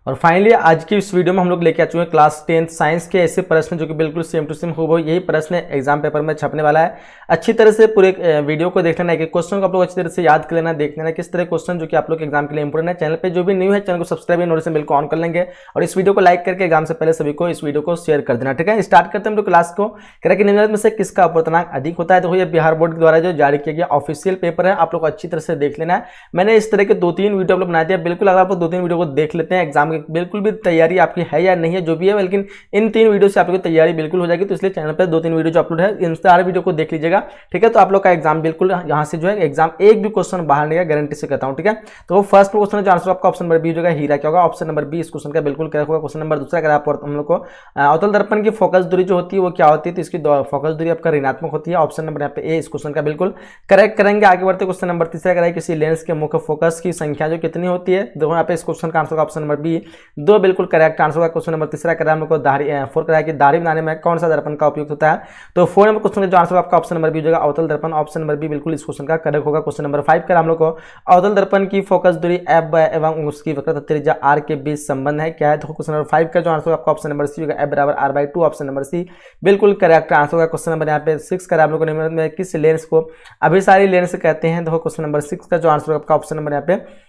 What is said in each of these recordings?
और फाइनली आज की इस वीडियो में हम लोग लेके आ चुके हैं क्लास 10th साइंस के ऐसे प्रश्न जो कि बिल्कुल सेम टू सेम हो यही प्रश्न एग्जाम पेपर में छपने वाला है। अच्छी तरह से पूरे वीडियो को देख लेना, एक क्वेश्चन को आप लोग अच्छी तरह से याद कर लेना, देख लेना किस तरह क्वेश्चन जो कि आप लोग के एग्जाम के लिए इंपोर्टेंट है। चैनल पे जो भी न्यू है चैनल को सब्सक्राइब या नोटिफिकेशन बेल को ऑन कर लेंगे और इस वीडियो को लाइक करके एग्जाम से पहले सभी को इस वीडियो को शेयर कर देना। ठीक है, स्टार्ट करते हैं हम लोग क्लास को। कह रहा है कि निम्नलिखित में से किसका अपूर्णांक अधिक होता है। तो ये बिहार बोर्ड द्वारा जो जारी किया गया ऑफिशियल पेपर है, आप लोग को अच्छी तरह से देख लेना है। मैंने इस तरह के 2-3 वीडियो आप लोग बनाए थे, बिल्कुल अगर आप 2-3 वीडियो को देख लेते हैं एग्जाम की बिल्कुल भी तैयारी आपकी है या नहीं है जो भी है, लेकिन इन 3 वीडियो से आपकी तैयारी बिल्कुल हो जाएगी। तो इसलिए चैनल पर 2-3 वीडियो जो अपलोड है इन सारे वीडियो को देख लीजिएगा। ठीक है, तो आप लोग का एग्जाम बिल्कुल यहाँ से जो है एग्जाम एक भी क्वेश्चन बाहर नहीं है, गारंटी से कहता हूँ। ठीक है, तो फर्स्ट क्वेश्चन जो आंसर आपका ऑप्शन नंबर बी हो जाएगा, हीरा क्या होगा। ऑप्शन नंबर बी इस क्वेश्चन का बिल्कुल करेक्ट होगा। क्वेश्चन नंबर दूसरा, अगर आप हम लोग को अवतल दर्पण की फोकस दूरी जो होती है वो क्या होती है, तो इसकी फोकस दूरी आपका ऋणात्मक होती है। ऑप्शन नंबर यहाँ पे ए इस क्वेश्चन का बिल्कुल करेक्ट करेंगे। आगे बढ़ते क्वेश्चन नंबर तीसरा, कराए किसी लेंस के मुख्य फोकस की संख्या जो कितनी होती है। देखो यहाँ पे इस क्वेश्चन का आंसर ऑप्शन नंबर बी 2 बिल्कुल करेक्ट आंसर होगा। क्वेश्चन नंबर तीसरा कराया हमको दाढ़ी 4 कराया कि दाढ़ी बनाने में कौन सा दर्पण का उपयोग होता है। तो 4 नंबर क्वेश्चन का जो आंसर आपका ऑप्शन नंबर बी हो जाएगा, अवतल दर्पण। ऑप्शन नंबर बी बिल्कुल इस क्वेश्चन का करेक्ट होगा। क्वेश्चन नंबर 5 का हम लोग को अवतल दर्पण की फोकस दूरी एफ एवं उसकी वक्रता त्रिज्या आर के बीच संबंध है क्या है। तो क्वेश्चन नंबर 5 का जो आंसर आपका ऑप्शन नंबर सी होगा, एफ बराबर r/2। ऑप्शन नंबर सी बिल्कुल करेक्ट आंसर होगा। क्वेश्चन नंबर यहाँ पे 6 का हम लोग को किस लेंस को अभिसारी लेंस कहते हैं। देखो क्वेश्चन नंबर 6 का जो आंसर आपका ऑप्शन नंबर यहाँ पे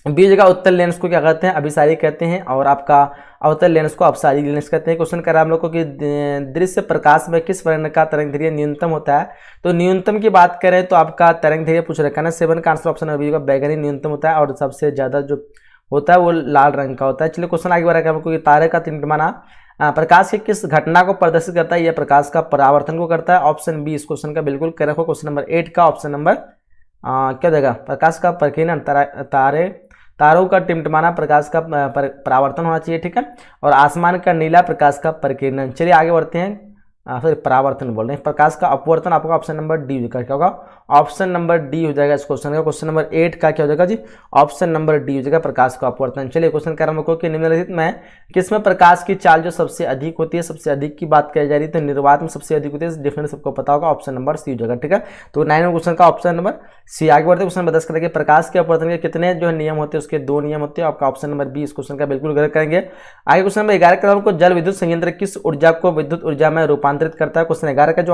बी जगह उत्तल लेंस को क्या कहते हैं, अभिसारी कहते हैं, और आपका अवतल लेंस को अपसारी लेंस कहते हैं। क्वेश्चन करा हम लोग को कि दृश्य प्रकाश में किस वर्ण का तरंगदैर्घ्य न्यूनतम होता है। तो न्यूनतम की बात करें तो आपका तरंगदैर्घ्य पूछ रखा है ना, 7 का आंसर ऑप्शन नंबर बी होगा, बैगनी न्यूनतम होता है और सबसे ज्यादा जो होता है वो लाल रंग का होता है। चलिए क्वेश्चन आगे बढ़ा हमको, तारे का टिमटिमाना प्रकाश की किस घटना को प्रदर्शित करता है। यह प्रकाश का परावर्तन को करता है। ऑप्शन बी इस क्वेश्चन का बिल्कुल करेक्ट हो। क्वेश्चन नंबर 8 का ऑप्शन नंबर क्या देगा, प्रकाश का प्रकीर्णन, तारों का टिमटिमाना प्रकाश का परावर्तन होना चाहिए। ठीक है, और आसमान का नीला प्रकाश का प्रकीर्णन। चलिए आगे बढ़ते हैं, सॉरी परावर्तन बोल रहे हैं, प्रकाश का अपवर्तन आपका ऑप्शन नंबर डी क्या होगा, ऑप्शन नंबर डी हो जाएगा इस क्वेश्चन का। क्वेश्चन नंबर 8 का क्या हो जाएगा जी, ऑप्शन नंबर डी हो जाएगा, प्रकाश का अपवर्तन। चलिए क्वेश्चन कर रहा हूं कि निम्नलिखित में किसमें प्रकाश की चाल जो सबसे अधिक होती है। सबसे अधिक की बात की जा रही है तो निर्वात में सबसे अधिक होती है, डिफरेंट सबको पता होगा, ऑप्शन नंबर सी हो जाएगा। ठीक है, तो 9 क्वेश्चन का ऑप्शन नंबर सी। आगे बढ़ते क्वेश्चन नंबर 10 करेंगे, प्रकाश के अपवर्तन के कितने जो नियम होते हैं, उसके 2 नियम होते हैं। आपका ऑप्शन नंबर बी इस क्वेश्चन का बिल्कुल करेक्ट करेंगे। आगे क्वेश्चन नंबर 11 का आपको जल विद्युत संयंत्र किस ऊर्जा को विद्युत ऊर्जा में रूपांतरित करता है। क्वेश्चन 11 का जो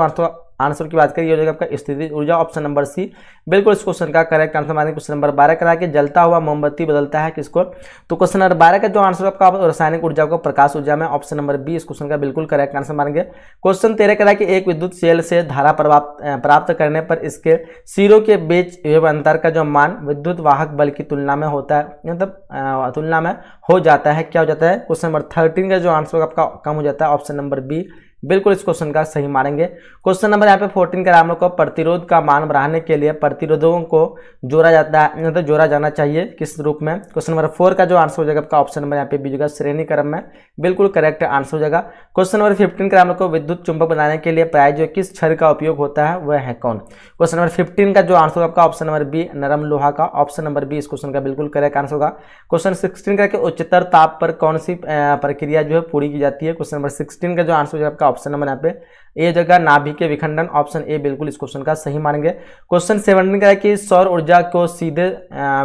आंसर की बात करिए हो जाएगा आपका स्थितिज ऊर्जा। ऑप्शन नंबर सी बिल्कुल इस क्वेश्चन का करेक्ट आंसर मानेंगे। क्वेश्चन नंबर 12 करा के जलता हुआ मोमबत्ती बदलता है किसको। तो क्वेश्चन नंबर 12 का जो आंसर आपका रासायनिक ऊर्जा को प्रकाश ऊर्जा में। ऑप्शन नंबर बी इस क्वेश्चन का बिल्कुल करेक्ट आंसर मानेंगे। क्वेश्चन 13 करा के एक विद्युत सेल से धारा प्राप्त करने पर इसके सिरों के बीच विभव अंतर का जो मान विद्युत वाहक बल की तुलना में होता है, मतलब तुलना में हो जाता है, क्या हो जाता है। क्वेश्चन नंबर 13 का जो आंसर आपका कम हो जाता है। ऑप्शन नंबर बी बिल्कुल इस क्वेश्चन का सही मानेंगे। क्वेश्चन नंबर यहाँ पे 14 का हम लोग को प्रतिरोध का मान बढ़ाने के लिए प्रतिरोधों को जोड़ा जाता है, मतलब जोड़ा जाना चाहिए किस रूप में। क्वेश्चन नंबर 4 का जो आंसर हो जाएगा आपका ऑप्शन नंबर यहाँ पे बी होगा, श्रेणी क्रम में, बिल्कुल करेक्ट आंसर हो जाएगा। क्वेश्चन नंबर 15 का हम लोग को विद्युत चुंबक बनाने के लिए प्राय जो किस क्षण का उपयोग होता है वह है कौन। क्वेश्चन नंबर 15 का जो आंसर आपका ऑप्शन नंबर बी नरम लोहा का। ऑप्शन नंबर बी इस क्वेश्चन का बिल्कुल करेक्ट आंसर होगा। क्वेश्चन 16 का उच्चतर ताप पर कौन सी प्रक्रिया जो है पूरी की जाती है। क्वेश्चन नंबर 16 का जो आंसर होगा आपका ऑप्शन नंबर यहाँ पे ए जगह नाभिक के विखंडन। ऑप्शन ए बिल्कुल इस क्वेश्चन का सही मानेंगे। क्वेश्चन 17 का है कि सौर ऊर्जा को सीधे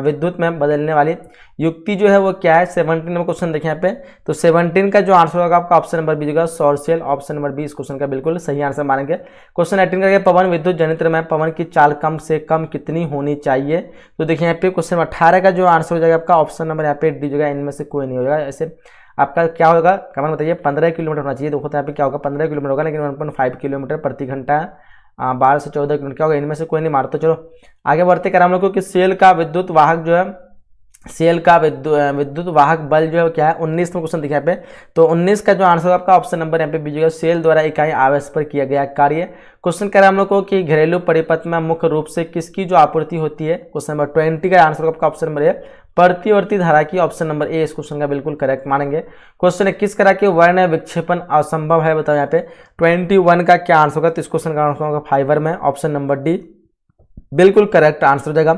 विद्युत में बदलने वाली युक्ति जो है वो क्या है। 17 में क्वेश्चन देखें यहाँ पे, तो 17 का जो आंसर होगा आपका ऑप्शन नंबर बी होगा, सौर सेल। ऑप्शन नंबर बी इस क्वेश्चन का बिल्कुल सही आंसर मानेंगे। क्वेश्चन 18 का पवन विद्युत जनित्र में पवन की चाल कम से कम कितनी होनी चाहिए। तो देखिए यहाँ पे क्वेश्चन 18 का जो आंसर हो जाएगा आपका ऑप्शन नंबर यहाँ पे डी होगा, इनमें से कोई नहीं होगा। ऐसे आपका क्या होगा कमेंट बताइए, 15 किलोमीटर होना चाहिए। देखो तो यहाँ पे क्या होगा, 15 किलोमीटर होगा, लेकिन 1.5 किलोमीटर प्रति घंटा 12 से 14 किलोमीटर क्या होगा, इनमें से कोई नहीं मारता। चलो आगे बढ़ते कर हम लोग को कि सेल का विद्युत वाहक जो है, सेल का विद्युत वाहक बल जो है क्या है। 19 में क्वेश्चन दिखा पे, तो 19 का जो आंसर आपका ऑप्शन नंबर यहाँ पे बीजेगा, सेल द्वारा इकाई आवेश पर किया गया कार्य। क्वेश्चन कह रहा है हम लोग को कि घरेलू परिपथ में मुख्य रूप से किसकी जो आपूर्ति होती है। क्वेश्चन नंबर 20 का आंसर आपका ऑप्शन नंबर ए प्रतिवर्ती धारा की। ऑप्शन नंबर ए इस क्वेश्चन का बिल्कुल करेक्ट मानेंगे। क्वेश्चन 21 करा के वर्ण विक्षेपण असंभव है, बताओ यहाँ पे 21 का क्या आंसर होगा। तो इस क्वेश्चन का आंसर होगा फाइबर में। ऑप्शन नंबर डी बिल्कुल करेक्ट आंसर हो जाएगा।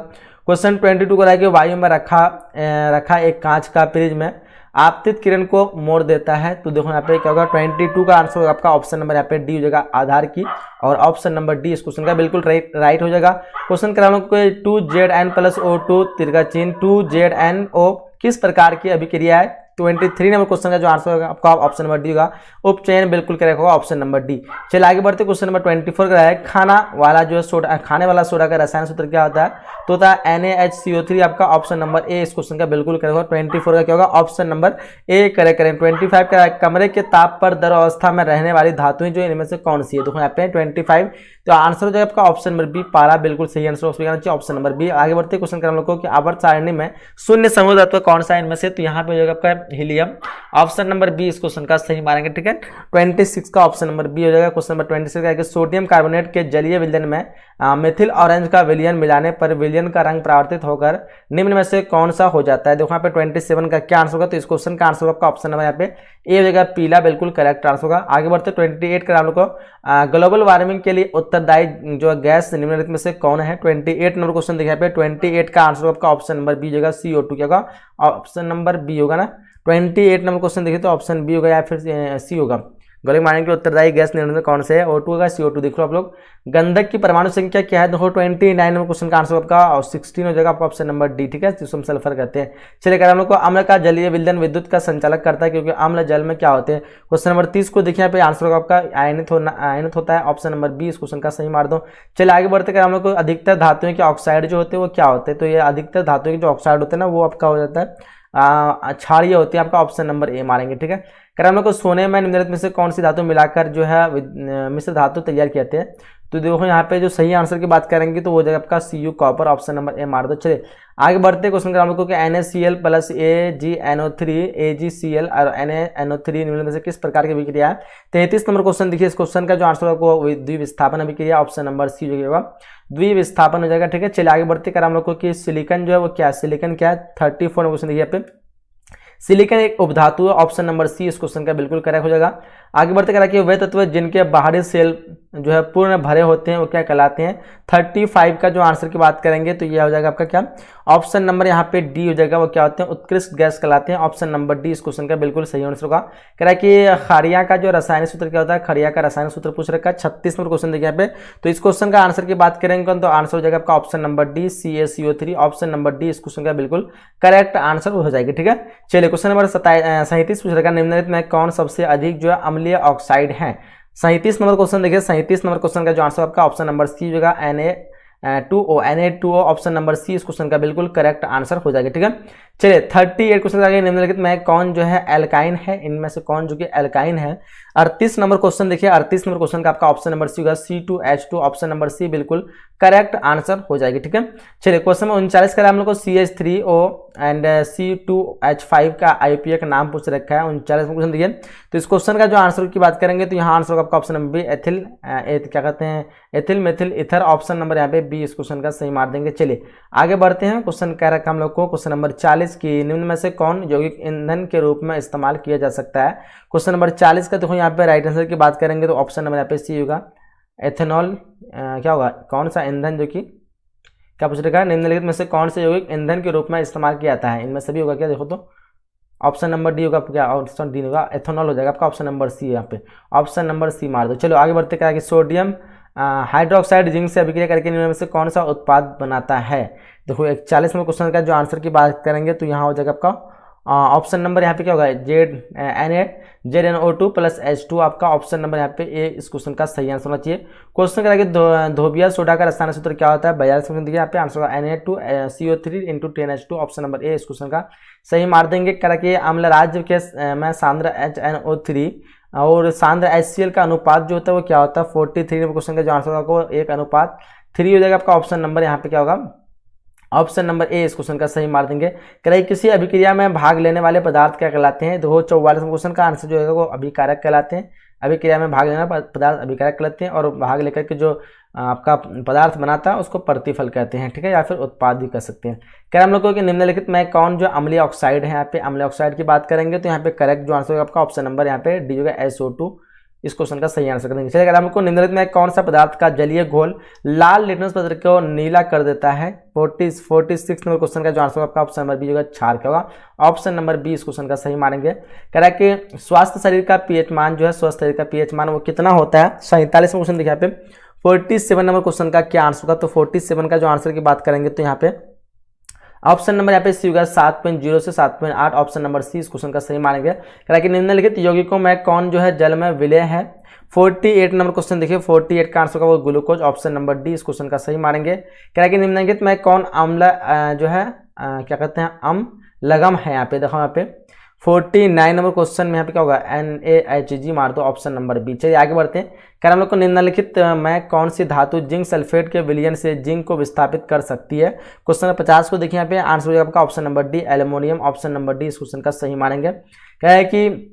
क्वेश्चन 22 को कि वायु में रखा एक कांच का प्रिज्म आपतित किरण को मोड़ देता है। तो देखो यहाँ पे क्या होगा, 22 का आंसर होगा आपका ऑप्शन नंबर यहाँ पे डी हो जाएगा, आधार की। और ऑप्शन नंबर डी इस क्वेश्चन का बिल्कुल राइट हो जाएगा। क्वेश्चन कराने को 2Zn + O2 तिरका चिन्ह 2ZnO किस प्रकार की अभिक्रिया है। 23 नंबर क्वेश्चन का जो आंसर होगा आपका ऑप्शन नंबर डी होगा, उपचयन बिल्कुल करेक्ट होगा ऑप्शन नंबर डी। चलिए आगे बढ़ते, क्वेश्चन नंबर 24 का है खाना वाला जो है सोडा, खाने वाला सोडा का रसायन सूत्र क्या होता है, तो होता है NaHCO3 आपका ऑप्शन नंबर ए इस क्वेश्चन का बिल्कुल करेक्ट होगा। 24 का क्या होगा, ऑप्शन नंबर ए करेक्ट करें। 25 का कमरे के ताप पर द्रव अवस्था में रहने वाली धातुएं जो इनमें से कौन सी है, देखो यहाँ पे 25, तो आंसर हो जाएगा आपका ऑप्शन नंबर बी पारा, बिल्कुल सही आंसर चाहिए ऑप्शन नंबर बी। आगे बढ़ते क्वेश्चन कर हम लोग को कि आवर्त सारणी में शून्य समूह तत्व कौन सा इनमें से, तो यहाँ पे हो जाएगा आपका हीलियम, ऑप्शन नंबर बी इस क्वेश्चन का सही मारेंगे, ठीक है। 26 का ऑप्शन नंबर बी हो जाएगा। क्वेश्चन नंबर 26 का है सोडियम कार्बोनेट के जलीय विलयन में मिथिल ऑरेंज का विलयन मिलाने पर विलयन का रंग परावर्तित होकर निम्न में से कौन सा हो जाता है, देखो यहाँ पे 27 का क्या आंसर होगा, तो इस क्वेश्चन का आंसर आपका ऑप्शन नंबर यहाँ पे ए हो जाएगा पीला, बिल्कुल करेक्ट आंसर होगा। आगे बढ़ते 28 का हम लोग को ग्लोबल वार्मिंग के लिए उत्तरदायी जो गैस निम्नलिखित में से कौन है, 28 नंबर क्वेश्चन देखिए यहाँ पे 28 का आंसर आपका ऑप्शन नंबर बी होगा CO2, क्या होगा ऑप्शन नंबर बी होगा ना। 28 नंबर क्वेश्चन देखिए तो ऑप्शन बी होगा या फिर सी होगा। ग्लोबल वार्मिंग के उत्तरदायी गैस निम्नलिखित में कौन से है, O2 होगा CO2, देख लो आप लोग। गंधक की परमाणु संख्या क्या है, देखो 29 नंबर क्वेश्चन का आंसर आपका 16 हो जाएगा आपका ऑप्शन नंबर डी, ठीक है, जिसको हम सल्फर कहते हैं। चलिए कर हम लोग को अम्ल का जलीय विलयन विद्युत का संचालक करता है, क्योंकि अम्ल जल में क्या होते हैं। क्वेश्चन नंबर 30 को देखिए यहाँ पे आंसर होगा आपका आयनित होता है, ऑप्शन नंबर बी इस क्वेश्चन का सही मार दो। चलिए आगे बढ़ते कर हम लोग को अधिकतर धातुओं के ऑक्साइड जो होते हैं वो क्या होते हैं, तो ये अधिकतर धातुओं के जो ऑक्साइड होते हैं ना वो आपका हो जाता है क्षारीय होती है, आपका ऑप्शन नंबर ए मारेंगे, ठीक है। कर हम लोग को सोने में निम्नलिखित में से कौन सी धातु मिलाकर जो है मिश्र धातु तैयार कहते हैं, तो देखो यहाँ पे जो सही आंसर की बात करेंगे तो वो हो जाएगा आपका Cu copper, option number A मार दो। चलिए आगे बढ़ते क्वेश्चन कर हम लोग को कि NaCl प्लस AgNO3 AgCl और NaNO3 निम्नलिखित में से किस प्रकार की अभिक्रिया है। 33 नंबर क्वेश्चन देखिए, इस क्वेश्चन का जो आंसर होगा वो द्विविस्थापन अभिक्रिया, ऑप्शन नंबर सी हो जाएगा द्विविस्थापन हो जाएगा, ठीक है। चलिए आगे बढ़ते कर हम लोग को कि सिलिकन जो है वो क्या है, सिलिकन क्या है, 34 नंबर क्वेश्चन देखिए यहाँ पे सिलिकन एक उपधातु है, ऑप्शन नंबर सी इस क्वेश्चन का बिल्कुल करेक्ट हो जाएगा। आगे बढ़ते करा कि वे तत्व जिनके बाहरी सेल जो है पूर्ण भरे होते हैं वो क्या कहलाते हैं। 35 का जो आंसर की बात करेंगे तो ये हो जाएगा आपका क्या, ऑप्शन नंबर यहाँ पे डी हो जाएगा, वो क्या होते हैं उत्कृष्ट गैस कहलाते हैं, ऑप्शन नंबर डी इस क्वेश्चन का बिल्कुल सही आंसर होगा। कह रहा है कि खरिया का जो रासायनिक सूत्र क्या होता है, खरिया का रासायनिक सूत्र पूछ रखा है। 36 नंबर क्वेश्चन देखिए यहाँ पे, तो इस क्वेश्चन का आंसर की बात करेंगे तो आंसर हो जाएगा आपका option number D CaCO3, option number D इस क्वेश्चन का बिल्कुल करेक्ट आंसर हो जाएगी, ठीक है। चलिए क्वेश्चन नंबर 37 पूछ रखा है निम्नलिखित में कौन सबसे अधिक जो है अम्लीय ऑक्साइड है। 37 नंबर क्वेश्चन देखिए, 37 नंबर क्वेश्चन का जो आंसर आपका ऑप्शन नंबर सी होगा Na2O ऑप्शन नंबर सी इस क्वेश्चन का बिल्कुल करेक्ट आंसर हो जाएगा, ठीक है। चलिए 38 क्वेश्चन आगे निम्नलिखित में कौन जो है एल्काइन है, इनमें से कौन जो कि एल्काइन है। 38 नंबर क्वेश्चन देखिए, 38 नंबर क्वेश्चन का आपका ऑप्शन नंबर सी होगा C2H2, ऑप्शन नंबर सी बिल्कुल करेक्ट आंसर हो जाएगी, ठीक है। चलिए क्वेश्चन नंबर 39 का हम लोग को CH3O एंड C2H5 का IUPAC का नाम पूछ रखा है। 39 क्वेश्चन देखिए, तो इस क्वेश्चन का जो आंसर की बात करेंगे तो यहाँ आंसर होगा आपका ऑप्शन नंबर बी एथिल क्या कहते हैं ethyl methyl ether, option number यहाँ पे बी इस क्वेश्चन का सही मार देंगे। चलिए आगे बढ़ते हैं, क्वेश्चन कह रखा हम लोग को क्वेश्चन नंबर 40 की निम्न में से कौन यौगिक ईंधन के रूप में इस्तेमाल किया जा सकता है। क्वेश्चन नंबर 40 का देखो यहाँ पे राइट आंसर की बात करेंगे तो ऑप्शन नंबर यहाँ पे सी होगा एथेनॉल, क्या होगा कौन सा ईंधन जो कि क्या पूछ रखा है निम्नलिखित में से कौन से यौगिक ईंधन के रूप में इस्तेमाल किया जाता है, इनमें सभी होगा क्या, देखो तो ऑप्शन नंबर डी होगा क्या, ऑप्शन डी होगा एथेनॉल हो जाएगा आपका, ऑप्शन नंबर सी यहाँ पे ऑप्शन नंबर सी मार दो। चलो आगे बढ़ते क्या कि सोडियम हाइड्रोक्साइड जिंक से अभिक्रिया करके निम्न में से कौन सा उत्पाद बनाता है। देखो 41 में क्वेश्चन का जो आंसर की बात करेंगे तो यहाँ हो जाएगा आपका ऑप्शन नंबर यहाँ पे क्या होगा ZnO2 प्लस H2, आपका ऑप्शन नंबर यहाँ पे ए इस क्वेश्चन का सही आंसर होना चाहिए। क्वेश्चन करेंगे धोबिया सोडा का रासायनिक सूत्र क्या होता है। 42 क्वेश्चन देखिए यहाँ पे आंसर होगा Na2CO3 × 10H2, option number A इस क्वेश्चन का सही मार देंगे। करेंगे अम्ल राज्य के में सांद्र HNO3 और सांद्र HCl का अनुपात जो होता है वो क्या होता है 43 नंबर क्वेश्चन का जो आंसर होगा वो 1:3 हो जाएगा आपका, ऑप्शन नंबर यहाँ पे क्या होगा ऑप्शन नंबर ए इस क्वेश्चन का सही मार देंगे। करें किसी अभिक्रिया में भाग लेने वाले पदार्थ क्या कहलाते हैं। देखो 44 क्वेश्चन का आंसर जो है वो अभिकारक कहलाते हैं, अभिक्रिया में भाग लेना पदार्थ अभिकारक कहलाते हैं और भाग लेकर के जो आपका पदार्थ बनाता है उसको प्रतिफल कहते हैं, ठीक है, या फिर उत्पाद भी कह सकते हैं। कह रहे हम लोगों की निम्नलिखित में कौन जो अम्लीय ऑक्साइड है, यहाँ पे अम्लीय ऑक्साइड की बात करेंगे तो यहाँ पे करेक्ट जो आंसर होगा आपका ऑप्शन नंबर यहाँ पे डी होगा SO2 इस क्वेश्चन का सही आंसर करेंगे। चलिए अगर हमको निम्नलिखित में कौन सा पदार्थ का जलीय घोल लाल लिटमस पत्र को नीला कर देता है। 46 नंबर क्वेश्चन का जो आंसर आपका ऑप्शन नंबर बी होगा क्षार क्या होगा, ऑप्शन नंबर बी इस क्वेश्चन का सही मानेंगे। कह रहा है कि स्वास्थ्य शरीर का पीएच मान जो है स्वस्थ शरीर का पीएच मान वो कितना होता है। 47 क्वेश्चन देखिए यहाँ पे 47 नंबर क्वेश्चन का क्या आंसर होगा, तो 47 का जो आंसर की बात करेंगे तो यहाँ पे ऑप्शन नंबर यहाँ पे सी होगा 7.0 से 7.8, ऑप्शन नंबर सी इस क्वेश्चन का सही मानेंगे। कह कि निम्नलिखित यौगिकों में कौन जो है जल में विलय है। 48 नंबर क्वेश्चन देखिए, 48 का आंसर होगा वो ग्लूकोज, ऑप्शन नंबर डी इस क्वेश्चन का सही मानेंगे। कह रहा है कि निम्नलिखित में कौन अम्ल जो है क्या कहते हैं अम्लगम है। यहाँ पे देखो, यहाँ पे 49 नंबर क्वेश्चन में यहाँ पे क्या होगा NaHG मार दो, ऑप्शन नंबर बी। चलिए आगे बढ़ते हैं। कह हम लोग को निम्नलिखित में कौन सी धातु जिंक सल्फेट के विलयन से जिंक को विस्थापित कर सकती है। क्वेश्चन नंबर 50 को देखिए, यहाँ पे आंसर हो जाएगा आपका option number D aluminium, option number D इस क्वेश्चन का सही मानेंगे। क्या है कि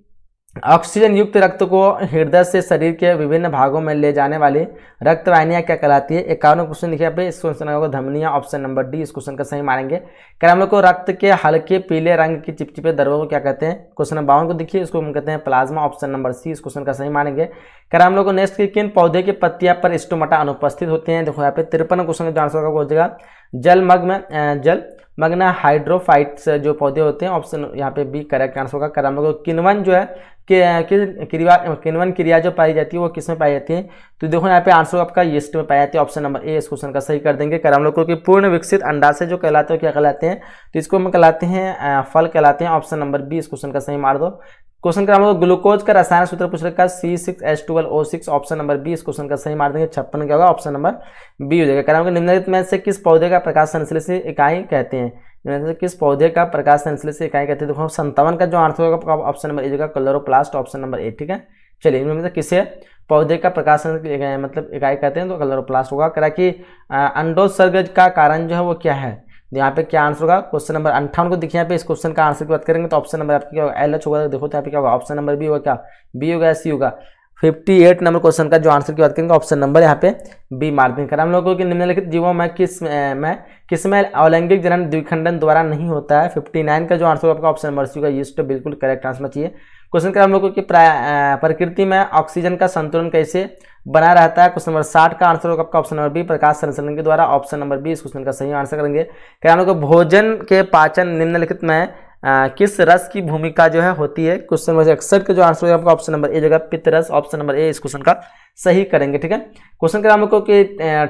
ऑक्सीजन युक्त रक्त को हृदय से शरीर के विभिन्न भागों में ले जाने वाली रक्त वाहिनियां क्या कहलाती है। 51 क्वेश्चन देखिए पे, इस क्वेश्चन होगा धमनियां, ऑप्शन नंबर डी इस क्वेश्चन का सही मानेंगे। क्या हम लोग को रक्त के हल्के पीले रंग की चिपचिपे द्रव्यों को क्या कहते हैं। क्वेश्चन नंबर 52 को देखिए, इसको हम कहते हैं प्लाज्मा, ऑप्शन नंबर सी इस क्वेश्चन का सही मानेंगे। क्या हम लोग को नेक्स्ट किन पौधे की पत्तियां पर स्टोमाटा अनुपस्थित होते हैं। देखो यहाँ पे 53 क्वेश्चन का आंसर होगा हो जाएगा जलमग्न हाइड्रोफाइट्स जो पौधे होते हैं, ऑप्शन यहाँ पे बी करेक्ट आंसर होगा। क्या हम लोग को किण्वन जो है किण्वन क्रिया जो पाई जाती है वो किस में पाई जाती है। तो देखो यहाँ पे आंसर आपका यीस्ट में पाई जाती है, ऑप्शन नंबर ए इस क्वेश्चन का सही कर देंगे। क्या हम लोग को पूर्ण विकसित अंडाशय जो कहलाते हैं क्या कहलाते हैं, तो इसको हम कहलाते हैं फल कहलाते हैं, ऑप्शन नंबर बी इस क्वेश्चन का सही मार दो। क्वेश्चन का हम लोग ग्लूकोज का रासायनिक सूत्र पूछ रखा है C6H12O6, ऑप्शन नंबर बी इस क्वेश्चन का सही मार देंगे। 56 क्या होगा, ऑप्शन नंबर बी हो जाएगा। क्या निम्नलिखित में से किस पौधे का प्रकाश संश्लेषी इकाई कहते हैं। किस पौधे का प्रकाश संश्लेषी इकाई कहते हैं। देखो 57 का जो आंसर होगा ऑप्शन नंबर ए होगा क्लोरोप्लास्ट, ऑप्शन नंबर ए। ठीक है, चलिए इनमें से किसे पौधे का प्रकाश मतलब इकाई कहते हैं, तो क्लोरोप्लास्ट होगा। कह कि अंडोत्सर्ग का कारण जो है वो क्या है। यहाँ पे क्या आंसर होगा, क्वेश्चन नंबर 58 को देखिए। यहाँ पे इस क्वेश्चन का आंसर की बात करेंगे तो ऑप्शन नंबर आपका क्या होगा LH होगा। देखो तो यहाँ पे क्या होगा, ऑप्शन नंबर बी होगा, क्या बी होगा सी होगा। 58 नंबर क्वेश्चन का जो आंसर की बात करेंगे ऑप्शन नंबर यहाँ पे बी मार्किंग करा। हम लोगों के निम्नलिखित जीवों में किसमें अलैंगिक जनन द्विखंडन द्वारा नहीं होता है। 59 का जो आंसर आपका ऑप्शन नंबर सी होगा यीस्ट, बिल्कुल करेक्ट आंसर चाहिए। क्वेश्चन का हम लोगों की प्रकृति में ऑक्सीजन का संतुलन कैसे बना रहता है। क्वेश्चन नंबर 60 का आंसर होगा आपका ऑप्शन नंबर बी प्रकाश संश्लेषण के द्वारा, ऑप्शन नंबर बी इस क्वेश्चन का सही आंसर करेंगे। क्या हम लोग भोजन के पाचन निम्नलिखित में किस रस की भूमिका जो है होती है। क्वेश्चन नंबर 61 का जो आंसर होगा आपका ऑप्शन नंबर ए जगह पित्त रस, ऑप्शन नंबर ए इस क्वेश्चन का सही करेंगे। ठीक है, क्वेश्चन का हम लोग को कि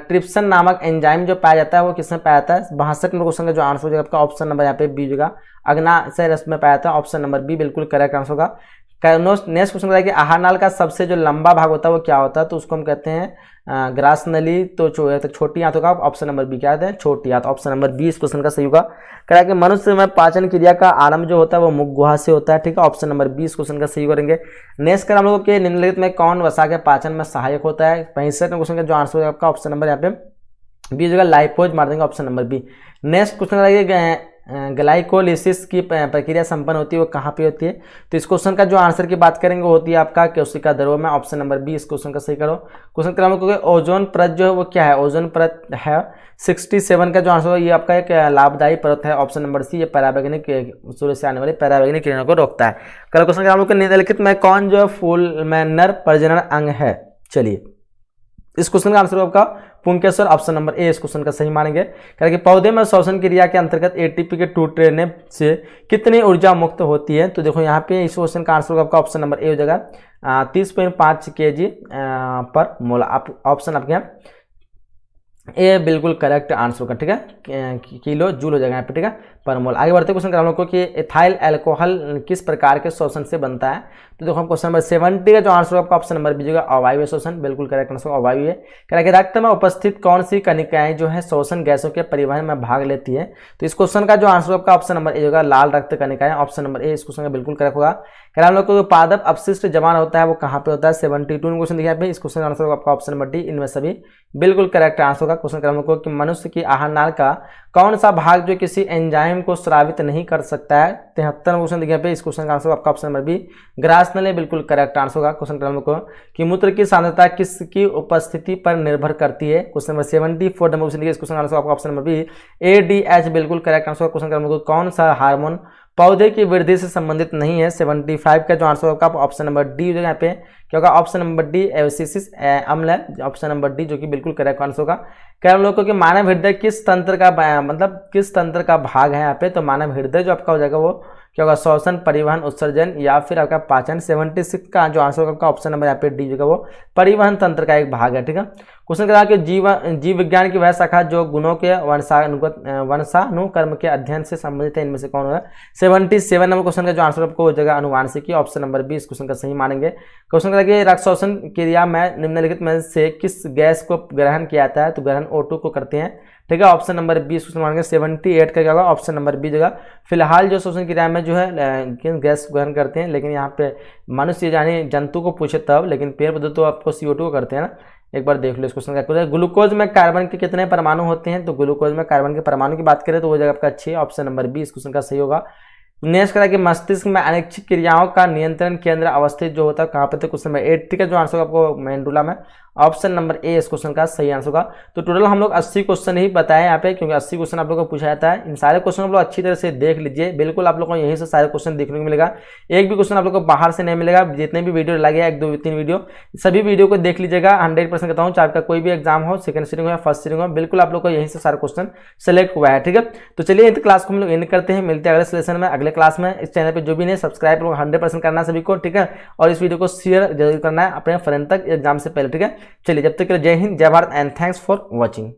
ट्रिप्सन नामक एंजाइम जो पाया जाता है वो किसमें पाया जाता है। 62 नंबर क्वेश्चन का जो आंसर हो जाएगा आपका ऑप्शन नंबर यहाँ पे बी जगह अग्नाशय रस में पाया जाता है, ऑप्शन नंबर बी बिल्कुल करेक्ट आंसर होगा। नेक्स्ट क्वेश्चन बताया कि आहार नाल का सबसे जो लंबा भाग होता है वो क्या होता है, तो उसको हम कहते हैं ग्रास नली, तो छोटी आंत होगा, ऑप्शन नंबर बी क्या है छोटी आंत, ऑप्शन नंबर बी इस क्वेश्चन का सही होगा। कह कि मनुष्य में पाचन क्रिया का आरंभ जो होता है वो मुख गुहा से होता है। ठीक है, ऑप्शन नंबर बी इस क्वेश्चन का सही करेंगे। नेक्स्ट कर हम लोग के निम्नलिखित में कौन वसा के पाचन में सहायक होता है। 65 क्वेश्चन का जो आंसर होगा आपका ऑप्शन नंबर यहाँ पे बी जगह लाइपोज मार देंगे, option number B. Next question glycolysis की प्रक्रिया संपन्न होती है वो कहाँ पे होती है, तो इस क्वेश्चन का जो आंसर की बात करेंगे होती है आपका कोशिका द्रव में, ऑप्शन नंबर बी इस क्वेश्चन का सही करो। क्वेश्चन क्रम क्योंकि ओजोन परत जो है वो क्या है, ओजोन परत है। 67 का जो आंसर है ये आपका एक लाभदायी परत है, ऑप्शन नंबर सी, ये पराबैंगनी सूर्य से आने वाली पराबैंगनी किरणों को रोकता है। कल क्वेश्चन क्रम के निम्नलिखित में कौन जो है फूल में नर प्रजनन अंग है। चलिए इस क्वेश्चन का आंसर आपका पुंकेसर, ऑप्शन नंबर ए इस क्वेश्चन का सही मानेंगे। क्योंकि पौधे में श्वसन क्रिया के अंतर्गत एटीपी के टूटने से कितनी ऊर्जा मुक्त होती है, तो देखो यहाँ पे इस क्वेश्चन का आंसर आपका ऑप्शन नंबर ए हो जाएगा 30.5 kg पर मोल, ऑप्शन आपके यहाँ ए बिल्कुल करेक्ट आंसर होगा। ठीक है, किलो जूल हो जाएगा यहाँ पे, ठीक है, पर मोल। आगे बढ़ते क्वेश्चन हम लोग को कि एथाइल अल्कोहल किस प्रकार के शोषण से बनता है, तो देखो हम क्वेश्चन नंबर 70 का जो आंसर होगा आपका ऑप्शन नंबर बी होगा अवायवीय शोषण, बिल्कुल करेक्ट आंसर अवायवीय। कह रहा है कि रक्त में उपस्थित कौन सी कणिकाएं जो है शोषण गैसों के परिवहन में भाग लेती है, तो इस क्वेश्चन का जो आंसर आपका ऑप्शन नंबर ए होगा लाल रक्त कणिकाएं, ऑप्शन नंबर ए इस क्वेश्चन का बिल्कुल करेक्ट होगा। कह रहा हम लोग को पादप अपशिष्ट जमा होता है वो कहाँ पे होता है, 72 क्वेश्चन दिया है, इस क्वेश्चन का आंसर होगा आपका ऑप्शन नंबर डी, इनमें सभी बिल्कुल करेक्ट आंसर होगा। क्वेश्चन हम लोग को कि मनुष्य की आहार नाल का कौन सा भाग जो किसी एंजाइम को स्रावित नहीं कर सकता है, 73 क्वेश्चन दिया है, इस क्वेश्चन का आंसर आपका ऑप्शन नंबर बी ग्रास नली, बिल्कुल करेक्ट आंसर होगा। क्वेश्चन हम लोग को कि मूत्र की सांद्रता किसकी उपस्थिति पर निर्भर करती है, क्वेश्चन नंबर 74 नंबर क्वेश्चन, इस क्वेश्चन का आंसर आपका ऑप्शन नंबर बी ADH, बिल्कुल करेक्ट आंसर होगा। क्वेश्चन हम लोग को कौन सा हार्मोन पौधे की वृद्धि से संबंधित नहीं है, 75 का जो आंसर होगा ऑप्शन नंबर डी हो जाएगा यहाँ पे, क्या होगा ऑप्शन नंबर डी एब्सिसिस अम्ल है, ऑप्शन नंबर डी जो कि बिल्कुल करेक्ट आंसर होगा। कह हम लोग को कि मानव हृदय किस तंत्र का मतलब किस तंत्र का भाग है यहाँ पे, तो मानव हृदय जो आपका हो जाएगा वो क्या होगा श्वसन, परिवहन, उत्सर्जन या फिर आपका पाचन। 76 का जो आंसर होगा आपका ऑप्शन नंबर यहाँ पे डी होगा वो परिवहन तंत्र का एक भाग है, ठीक है। क्वेश्चन करा कि जीव विज्ञान की वह शाखा जो गुणों के वंशानुक्रम के अध्ययन से संबंधित है, इनमें से कौन होगा। 77 नंबर क्वेश्चन का जो आंसर आपको हो जाएगा अनुवांशिकी, ऑप्शन नंबर बी इस क्वेश्चन का सही मानेंगे। क्वेश्चन करा कि रक्त शोषण क्रिया में निम्नलिखित में से किस गैस को ग्रहण किया जाता है, तो ग्रहण O2 को करते हैं, ठीक है। ऑप्शन नंबर बी इस क्वेश्चन मानेंगे। 78 का क्या होगा ऑप्शन नंबर बी जगह। फिलहाल जो शोषण क्रिया में जो है गैस ग्रहण करते हैं, लेकिन यहाँ पे मनुष्य यानी जंतु को पूछे तब, लेकिन पेड़ पौधे तो आपको CO2 को करते हैं ना। एक बार देख लो इस क्वेश्चन का। ग्लूकोज में कार्बन के कितने परमाणु होते हैं, तो ग्लूकोज में कार्बन के परमाणु की बात करें तो वो जगह आपका अच्छी है, ऑप्शन नंबर बी इस क्वेश्चन का सही होगा। नेक्स्ट करा कि मस्तिष्क में अनैच्छिक क्रियाओं का नियंत्रण केंद्र अवस्थित जो होता है कहाँ पे, तो क्वेश्चन नंबर 8 का जो आंसर होगा आपको मेंडुला में, ऑप्शन नंबर ए इस क्वेश्चन का सही आंसर होगा। तो टोटल हम लोग 80 क्वेश्चन ही बताए यहाँ पे, क्योंकि 80 क्वेश्चन आप लोगों को पूछा जाता है। इन सारे क्वेश्चन आप लोग अच्छी तरह से देख लीजिए, बिल्कुल आप लोग को यहीं से सारे क्वेश्चन देखने को मिलेगा, एक भी क्वेश्चन आप लोग को बाहर से नहीं मिलेगा। जितने भी वीडियो लगे 1 2 3 वीडियो, सभी वीडियो को देख लीजिएगा। 100% कहता हूँ, चाहे आपका कोई भी एग्जाम हो, सेकंड सीटिंग हो या फर्स्ट सीटिंग हो, बिल्कुल आप लोग को यहीं से सारे क्वेश्चन सेलेक्ट हुआ है, ठीक है। तो चलिए इस क्लास को हम लोग एंड करते हैं, मिलते हैं अगले सेशन में, अगले क्लास में। इस चैनल पर जो भी नहीं सब्सक्राइब लोग 100% करना सभी को, ठीक है। और इस वीडियो को शेयर जरूर करना है अपने फ्रेंड तक एग्जाम से पहले, ठीक है। चलिए जब तक के लिए जय हिंद, जय Bharat and thanks for watching.